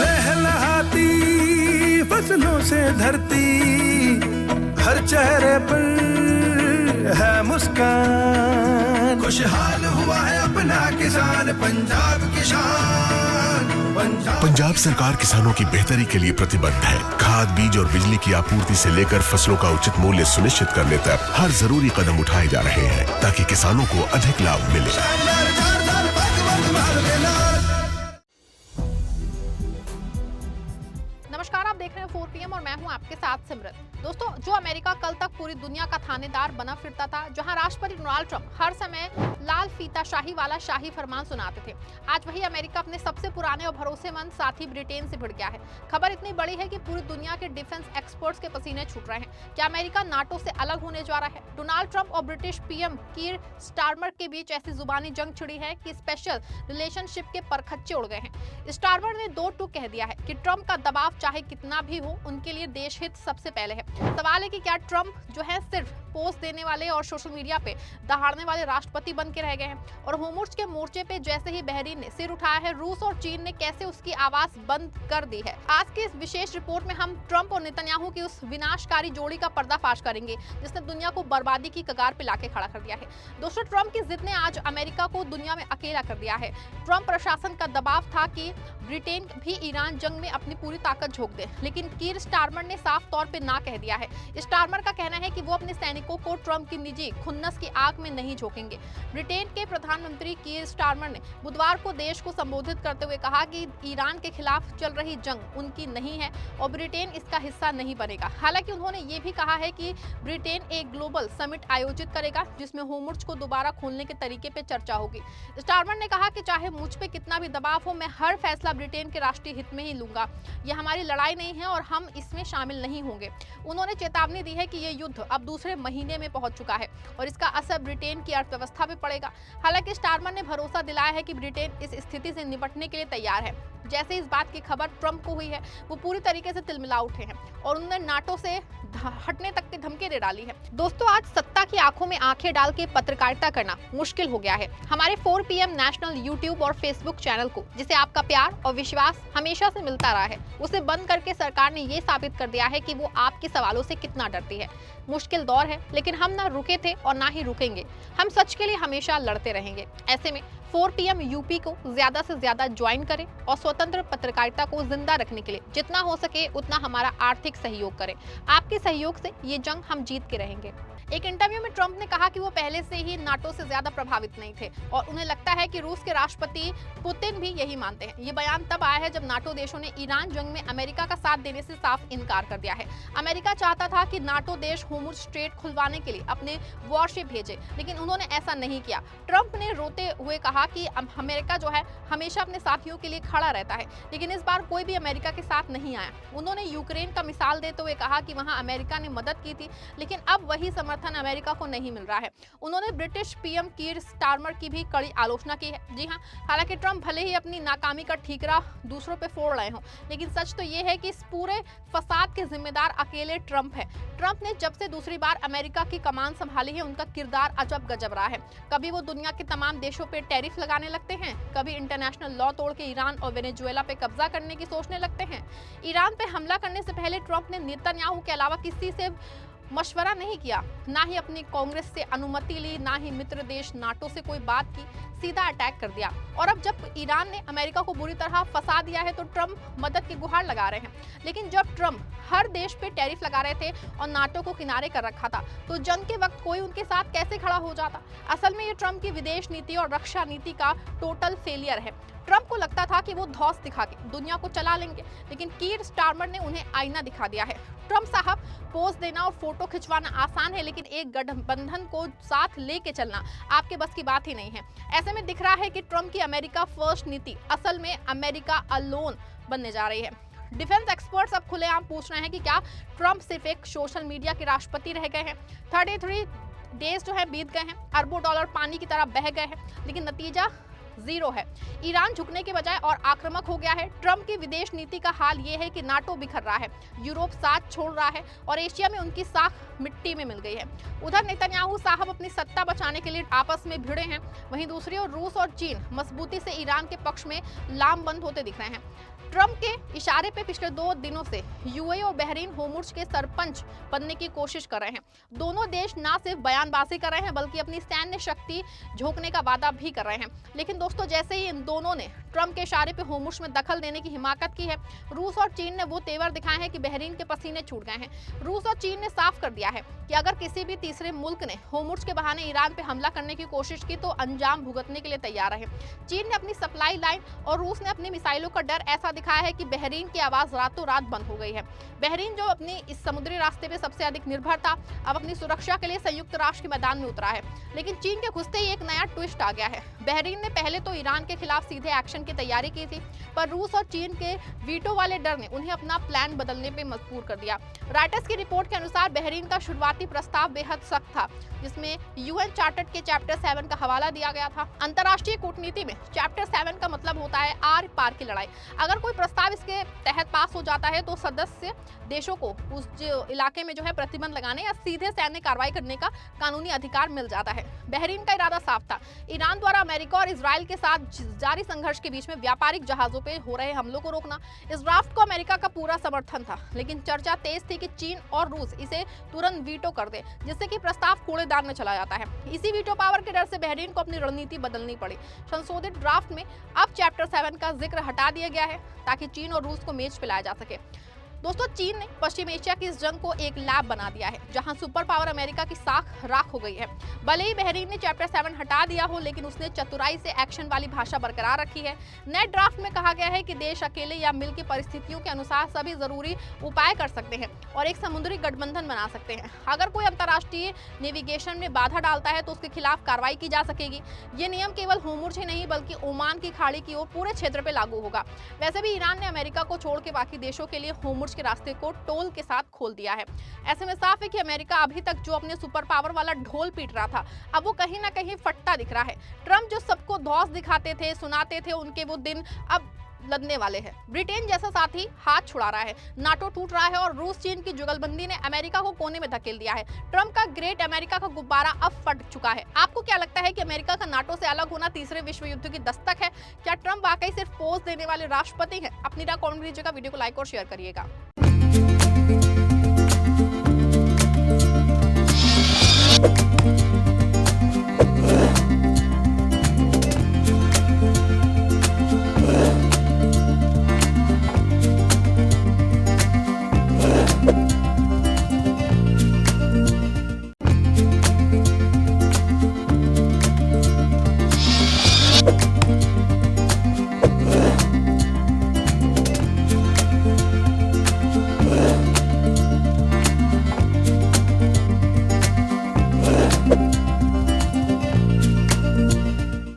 लहलहाती फसलों से धरती, हर चेहरे पर है मुस्कान, खुशहाल हुआ है अपना किसान, पंजाब किसान। पंजाब सरकार किसानों की बेहतरी के लिए प्रतिबद्ध है। खाद, बीज और बिजली की आपूर्ति से लेकर फसलों का उचित मूल्य सुनिश्चित करने तक हर जरूरी कदम उठाए जा रहे हैं ताकि किसानों को अधिक लाभ मिले। नमस्कार, आप देख रहे हैं 4 PM और मैं हूं आपके साथ सिमरत। दोस्तों, जो अमेरिका कल तक पूरी दुनिया का थानेदार बना फिरता था, जहां राष्ट्रपति डोनाल्ड ट्रंप हर समय लाल फीताशाही वाला शाही फरमान सुनाते थे, आज वही अमेरिका अपने सबसे पुराने और भरोसेमंद साथी ब्रिटेन से भिड़ गया है। खबर इतनी बड़ी है कि पूरी दुनिया के डिफेंस एक्सपर्ट्स के पसीने छूट रहे हैं। क्या अमेरिका नाटो से अलग होने जा रहा है? डोनाल्ड ट्रंप और ब्रिटिश पीएम कीर स्टारमर के बीच ऐसी जुबानी जंग छिड़ी है कि स्पेशल रिलेशनशिप के परखच्चे उड़ गए हैं। स्टारमर ने दो टूक कह दिया है कि ट्रंप का दबाव चाहे कितना भी हो, उनके लिए देश हित सबसे पहले है। सवाल है कि क्या ट्रंप जो है सिर्फ पोस्ट देने वाले और सोशल मीडिया पे दहाड़ने वाले राष्ट्रपति बन के रह गए हैं? और होर्मुज़ के मोर्चे पे जैसे ही बहरीन ने सिर उठाया है, रूस और चीन ने कैसे उसकी आवाज बंद कर दी है। आज की इस विशेष रिपोर्ट में हम ट्रंप और नेतन्याहू की उस विनाशकारी जोड़ी का पर्दाफाश करेंगे जिसने दुनिया को बर्बादी की कगार पे लाके खड़ा कर दिया है। दोस्तों, ट्रंप की जिद ने आज अमेरिका को दुनिया में अकेला कर दिया है। ट्रंप प्रशासन का दबाव था कि ब्रिटेन भी ईरान जंग में अपनी पूरी ताकत झोंक दे, लेकिन कीर स्टारमर ने साफ तौर पे ना कह दिया है। स्टारमर का कहना है कि वो अपने सैनिकों को ट्रंप की निजी खुन्नस की आग में नहीं झोंकेंगे। ब्रिटेन के प्रधानमंत्री कीर स्टारमर ने बुधवार को देश को संबोधित करते हुए कहा कि ईरान के खिलाफ चल रही जंग उनकी नहीं है और ब्रिटेन इसका हिस्सा नहीं बनेगा। हालांकि उन्होंने ये भी कहा है कि ब्रिटेन एक ग्लोबल समिट आयोजित करेगा जिसमें होर्मुज़ को दोबारा खोलने के तरीके पे चर्चा होगी। स्टारमर ने कहा कि चाहे मुझ पे कितना भी दबाव हो, मैं हर फैसला ब्रिटेन के राष्ट्रीय हित में ही लूंगा। यह हमारी लड़ाई नहीं है और हम इसमें शामिल नहीं होंगे। उन्होंने चेतावनी दी है कि ये युद्ध अब दूसरे महीने में पहुंच चुका है और इसका असर ब्रिटेन की अर्थव्यवस्था पे पड़ेगा। हालांकि स्टारमर ने भरोसा दिलाया है कि ब्रिटेन इस स्थिति से निपटने के लिए तैयार है। जैसे इस बात की खबर ट्रंप को हुई है, वो पूरी तरीके से तिलमिला उठे हैं और उन्होंने नाटो से हटने तक की धमकी दे डाली है। दोस्तों, आज सत्ता की आंखों में आंखें डाल के पत्रकारिता करना मुश्किल हो गया है। हमारे 4 PM नेशनल यूट्यूब और फेसबुक चैनल को, जिसे आपका प्यार और विश्वास हमेशा से मिलता रहा है, उसे बंद करके सरकार ने ये साबित कर दिया है कि वो आपके सवालों से कितना डरती है। मुश्किल दौर है, लेकिन हम ना रुके थे और ना ही रुकेंगे। हम सच के लिए हमेशा लड़ते रहेंगे। ऐसे में 4 PM यूपी को ज्यादा से ज्यादा ज्वाइन करें और स्वतंत्र पत्रकारिता को जिंदा रखने के लिए जितना हो सके उतना हमारा आर्थिक सहयोग करें। आपके सहयोग से ये जंग हम जीत के रहेंगे। एक इंटरव्यू में ट्रंप ने कहा कि वो पहले से ही नाटो से ज्यादा प्रभावित नहीं थे और उन्हें लगता है कि रूस के राष्ट्रपति पुतिन भी यही मानते हैं। ये बयान तब आया है जब नाटो देशों ने ईरान जंग में अमेरिका का साथ देने से साफ इनकार कर दिया है। अमेरिका चाहता था कि नाटो देश होर्मुज़ स्ट्रेट खुलवाने के लिए अपने वॉरशिप भेजे, लेकिन उन्होंने ऐसा नहीं किया। ट्रंप ने रोते हुए कहा कि अमेरिका जो है हमेशा अपने साथियों के लिए खड़ा रहता है, लेकिन इस बार कोई भी अमेरिका के साथ नहीं आया। उन्होंने यूक्रेन का मिसाल देते हुए कहा कि वहां अमेरिका ने मदद की थी, लेकिन अब वही समर्थन अमेरिका को नहीं मिल रहा है। उन्होंने ब्रिटिश पीएम कीर स्टारमर की भी कड़ी आलोचना की है। जी हां, हालांकि ट्रंप भले ही अपनी नाकामी का ठीकरा दूसरों पे फोड़ रहे हों, लेकिन सच तो ये है कि इस पूरे फसाद के जिम्मेदार अकेले ट्रंप है। ट्रंप ने जब से दूसरी बार अमेरिका की कमान संभाली है, उनका किरदार अजब गजब रहा है। कभी वो दुनिया के तमाम देशों पे टैरिफ लगाने लगते हैं, कभी इंटरनेशनल लॉ तोड़ के ईरान और वेनेजुएला पे कब्जा करने की सोचने लगते हैं। ईरान पे हमला करने से पहले ट्रंप ने नेतन्याहू के अलावा किसी से मशवरा नहीं किया, ना ही अपनी कांग्रेस से अनुमति ली, ना ही मित्र देश नाटो से कोई बात की, सीधा अटैक कर दिया। और अब जब ईरान ने अमेरिका को बुरी तरह फंसा दिया है तो ट्रंप मदद की गुहार लगा रहे हैं। लेकिन जब ट्रंप हर देश पे टैरिफ लगा रहे थे और नाटो को किनारे कर रखा था, तो जंग के वक्त कोई उनके साथ कैसे खड़ा हो जाता? असल में ये ट्रंप की विदेश नीति और रक्षा नीति का टोटल फेलियर है। ट्रंप को लगता था कि वो धौंस दिखा के दुनिया को चला लेंगे, लेकिन कीर स्टारमर ने उन्हें आईना दिखा दिया है। ट्रंप साहब, पोज देना और फोटो खिंचवाना आसान है, लेकिन एक गठबंधन को साथ लेके चलना आपके बस की बात ही नहीं है। ऐसे में दिख रहा है कि ट्रंप की अमेरिका फर्स्ट नीति असल में अमेरिका अलोन बनने जा रही है। डिफेंस एक्सपर्ट्स अब खुलेआम पूछ रहे हैं कि क्या ट्रंप सिर्फ एक सोशल मीडिया के राष्ट्रपति रह गए हैं? 33 डेज जो है बीत गए हैं, अरबों डॉलर पानी की तरह बह गए हैं, लेकिन नतीजा जीरो है। ईरान झुकने के बजाय और आक्रामक हो गया है। ट्रंप की विदेश नीति का हाल ये है कि नाटो बिखर रहा है, यूरोप साथ छोड़ रहा है और एशिया में उनकी साख मिट्टी में मिल गई है। उधर नेतन्याहू साहब अपनी सत्ता बचाने के लिए आपस में भिड़े हैं, वहीं दूसरी ओर रूस और चीन मजबूती से ईरान के पक्ष में लामबंद होते दिख रहे हैं। ट्रंप के इशारे पे पिछले 2 दिनों से यूएई और बहरीन होर्मुज़ के सरपंच बनने की कोशिश कर रहे हैं। दोनों देश ना सिर्फ बयानबाजी कर रहे हैं बल्कि अपनी सैन्य शक्ति झोंकने का वादा भी कर रहे हैं। लेकिन दोस्तों, जैसे ही इन दोनों ने ट्रंप के इशारे पे होर्मुज़ में दखल देने की हिमाकत की है, रूस और चीन ने वो तेवर दिखाए हैं कि बहरीन के पसीने छूट गए हैं। रूस और चीन ने साफ कर दिया है कि अगर किसी भी तीसरे मुल्क ने होर्मुज़ के बहाने ईरान पे हमला करने की कोशिश की तो अंजाम भुगतने के लिए तैयार है। चीन ने अपनी सप्लाई लाइन और रूस ने अपनी मिसाइलों का डर ऐसा दिखाया है कि बहरीन की आवाज रातों रात बंद हो गई है। बहरीन जो अपनी इस समुद्री रास्ते पे सबसे अधिक निर्भर था, अब अपनी सुरक्षा के लिए संयुक्त राष्ट्र के मैदान में उतरा है। लेकिन चीन के घुसते ही एक नया ट्विस्ट आ गया है। बहरीन ने पहले तो ईरान के खिलाफ सीधे एक्शन की तैयारी की थी, पर रूस और चीन के वीटो वाले डर ने उन्हें अपना प्लान बदलने पे मजबूर कर दिया। रॉयटर्स की रिपोर्ट के अनुसार बहरीन का शुरुआती प्रस्ताव बेहद सख्त था, जिसमें यूएन चार्टर के चैप्टर 7 का हवाला दिया गया था। अंतर्राष्ट्रीय कूटनीति में चैप्टर 7 का मतलब होता है आर पार की लड़ाई। अगर कोई प्रस्ताव इसके तहत पास हो जाता है तो सदस्य देशों को उस इलाके में प्रतिबंध लगाने या सीधे सैन्य कार्रवाई करने का कानूनी अधिकार मिल जाता है। बहरीन का इरादा साफ था, ईरान द्वारा अमेरिका और इजराइल के साथ जारी संघर्ष के बीच में व्यापारिक जहाजों पे हो रहे हमलों को रोकना। इस ड्राफ्ट को अमेरिका का पूरा समर्थन था, लेकिन चर्चा तेज थी कि चीन और रूस इसे तुरंत वीटो कर दे, जिससे कि प्रस्ताव कूड़ेदान में चला जाता है। इसी वीटो पावर के डर से बहरीन को अपनी रणनीति बदलनी पड़ी। संशोधित ड्राफ्ट में अब चैप्टर 7 का जिक्र हटा दिया गया है ताकि चीन और रूस को मेज पे लाया जा सके। दोस्तों, चीन ने पश्चिम एशिया की इस जंग को एक लैब बना दिया है, जहां सुपर पावर अमेरिका की साख राख हो गई है। भले ही बहरीन ने चैप्टर 7 हटा दिया हो, लेकिन उसने चतुराई से एक्शन वाली भाषा बरकरार रखी है। नए ड्राफ्ट में कहा गया है कि देश अकेले या मिल की परिस्थितियों के अनुसार सभी जरूरी उपाय कर सकते हैं और एक समुद्री गठबंधन बना सकते हैं। अगर कोई अंतर्राष्ट्रीय नेविगेशन में बाधा डालता है तो उसके खिलाफ कार्रवाई की जा सकेगी। ये नियम केवल होर्मुज़ ही नहीं बल्कि ओमान की खाड़ी की ओर पूरे क्षेत्र पर लागू होगा। वैसे भी ईरान ने अमेरिका को छोड़ के बाकी देशों के लिए होर्मुज़ के रास्ते को टोल के साथ खोल दिया है। ऐसे में साफ है कि अमेरिका अभी तक जो अपने सुपर पावर वाला ढोल पीट रहा था, अब वो कहीं ना कहीं फटता दिख रहा है। ट्रंप जो सबको धौंस दिखाते थे, सुनाते थे, उनके वो दिन अब लदने वाले हैं। ब्रिटेन जैसा साथी हाथ छुड़ा रहा है, नाटो टूट रहा है और रूस चीन की जुगलबंदी ने अमेरिका को कोने में धकेल दिया है। ट्रंप का ग्रेट अमेरिका का गुब्बारा अब फट चुका है। आपको क्या लगता है कि अमेरिका का नाटो से अलग होना तीसरे विश्व युद्ध की दस्तक है? क्या ट्रंप वाकई सिर्फ पोज देने वाले राष्ट्रपति हैं? अपनी राय कमेंट कीजिएगा, वीडियो को लाइक और शेयर करिएगा।